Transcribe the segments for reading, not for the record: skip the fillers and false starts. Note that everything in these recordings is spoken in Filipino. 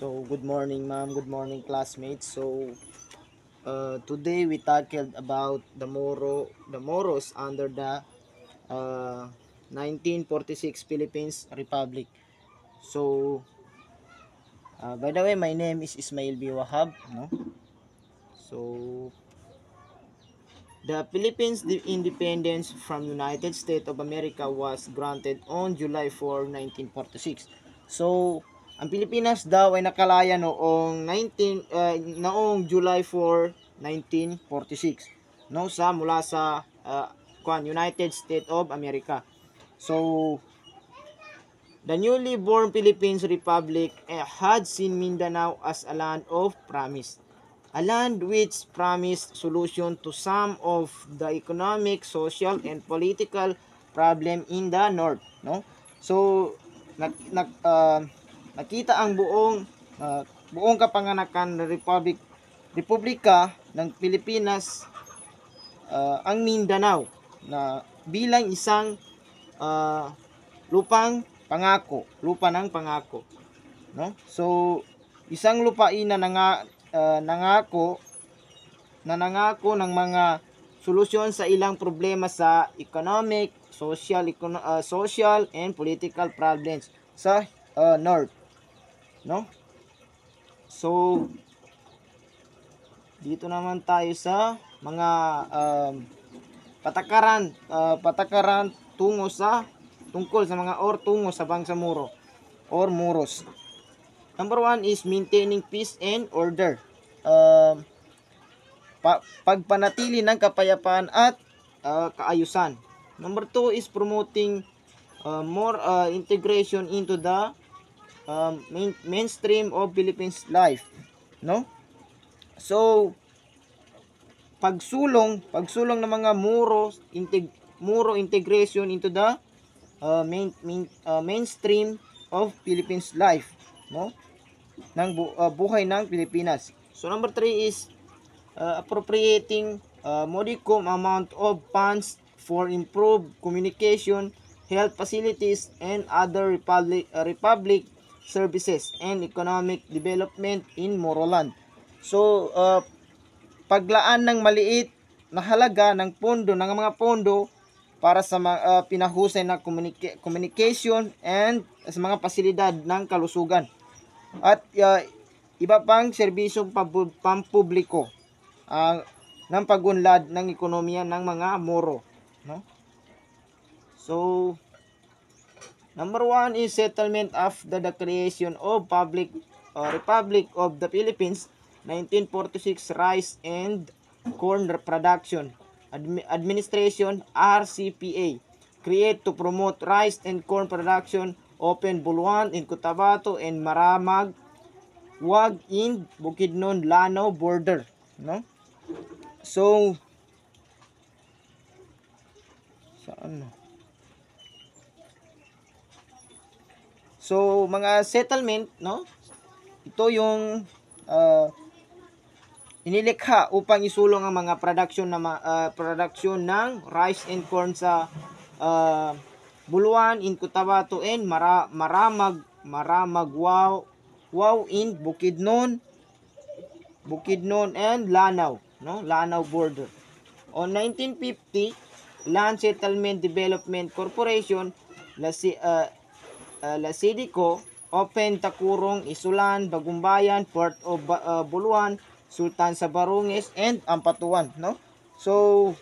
So, good morning, ma'am. Good morning, classmates. So, today we tackled about the Moros under the uh, 1946 Philippines Republic. So, by the way, my name is Ismail B. Wahab. No? So, the Philippines independence from United States of America was granted on July 4, 1946. So, ang Pilipinas daw ay nakalaya noong July 4, 1946, no, mula sa United States of America. So, the newly born Philippines Republic had seen Mindanao as a land of promise, a land which promised solution to some of the economic, social, and political problem in the north. No, so nakita ang buong kapanganakan ng Republika ng Pilipinas, ang Mindanao na bilang isang uh, lupa ng pangako, no? So isang lupain na nangako ng mga solusyon sa ilang problema sa economic, social and political problems sa north, no? So dito naman tayo sa mga patakaran tungkol sa mga tungo sa Bangsamoro or Moros. Number 1 is maintaining peace and order. Pagpanatili ng kapayapaan at kaayusan. Number 2 is promoting more integration into the mainstream of Philippines life, no? So pagsulong ng mga Moro integration into the mainstream of Philippines life, no, ng buhay ng Pilipinas. So number 3 is appropriating modicum amount of funds for improved communication, health facilities, and other republic services and economic development in Moroland. So paglaan ng maliit na halaga ng mga pondo para sa pinahusay na communication and sa mga pasilidad ng kalusugan at iba pang serbisyong pampubliko ng pagunlad ng ekonomiya ng mga Moro, no? So number 1 is settlement after the creation of Republic of the Philippines, 1946 rice and corn production administration, RCPA, create to promote rice and corn production, open Buluan in Cotabato and Maramag Wag in Bukidnon Lanao border, no? So saan na? So mga settlement, no? Ito yung inilikha upang isulong ang mga production ng rice and corn sa Buluan in Cotabato and Maramag Wow in Bukidnon and Lanao, no? Lanao border. On 1950, Land Settlement Development Corporation, Lasidico, open Takurong, Isulan, Bagumbayan, Port of Buluan, Sultan Sabarunges, and Ampatuan, no? So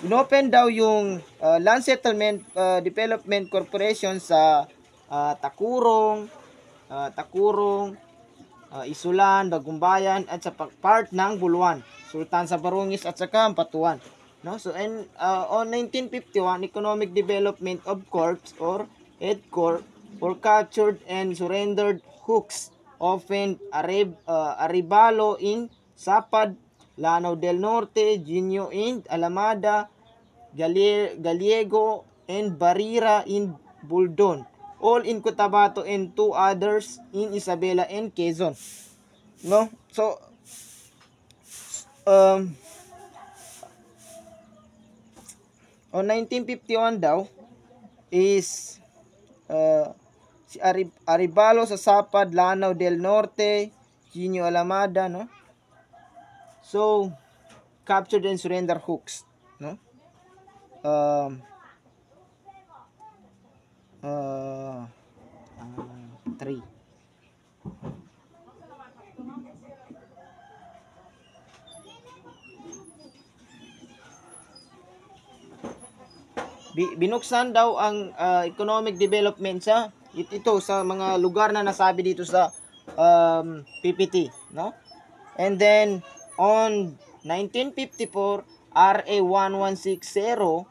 inopen daw yung Land Settlement Development Corporation sa Takurong, Isulan, Bagumbayan at sa part ng Buluan, Sultan Sabarungis at saka Ampatuan, no? So on 1951, economic development of corps or EDCOR for captured and surrendered hooks, often Arevalo in Sapad, Lanao del Norte, Ginio in Alamada, Gallego and Barira in Buldon, all in Cotabato, and 2 others in Isabela and Quezon, no? So on 1951 daw is si Arevalo sa Sapad, Lanao del Norte, Genio Alamada, no? So, captured and surrender hooks, no? Um, 3. Binuksan daw ang economic development sa ito sa mga lugar na nasabi dito sa PPT, no? And then on 1954, RA 1160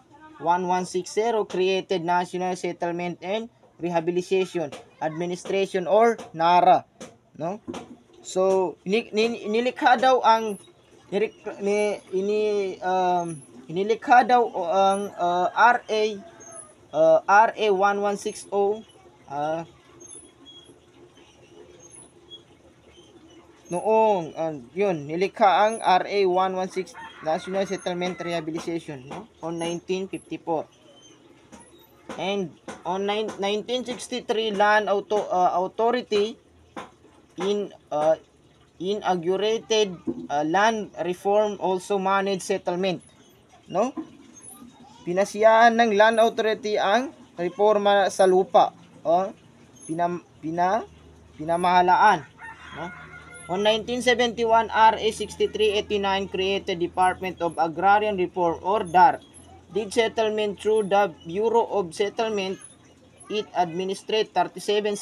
created National Settlement and Rehabilitation Administration or NARA, no? So inilikha daw ang inilikha daw ang RA 1160 noong yun nilikha ang RA 116 National Settlement Rehabilitation, no, on 1954. And on 1963, Land Authority inaugurated land reform, also managed settlement, no? Pinasiyahan ng Land Authority ang reforma sa lupa, pinamahalaan, no? On 1971, RA 6389 created Department of Agrarian Reform or DAR. Did settlement through the Bureau of Settlement. It administrates 37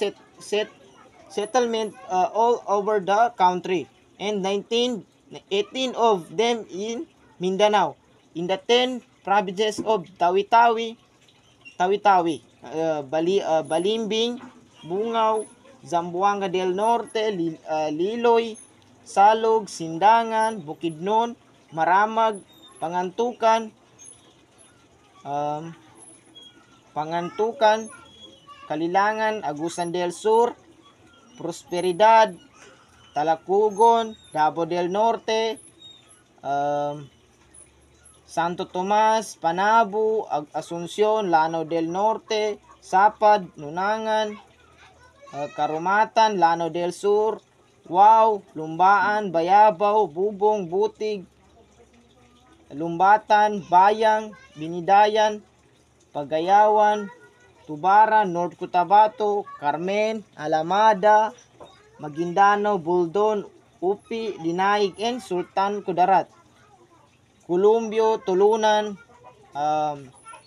settlement all over the country, and 18 of them in Mindanao, in the 10 provinces of Tawi-Tawi, Balimbing, Bungaw, Zamboanga del Norte, Liloy, Salog, Sindangan, Bukidnon, Maramag, Pangantukan, Kalilangan, Agusan del Sur, Prosperidad, Talacugon, Davao del Norte, Santo Tomas, Panabo, Asuncion, Lanao del Norte, Sapad, Nunangan, Karumatan, Lanao del Sur, Wow, Lumbaan, Bayabaw, Bubong, Butig, Lumbatan, Bayang, Binidayan, Pagayawan, Tubaran, North Cotabato, Carmen, Alamada, Maguindanao, Buldon, Upi, Linaig, and Sultan Kudarat, Columbio, Tulunan,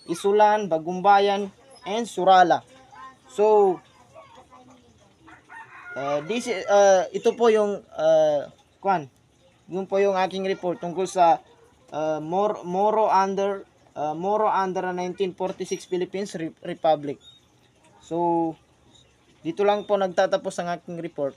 Isulan, Bagumbayan, and Surala. So, ito po yung yun po yung aking report tungkol sa Moro under 1946 Philippines Republic. So, dito lang po nagtatapos ang aking report.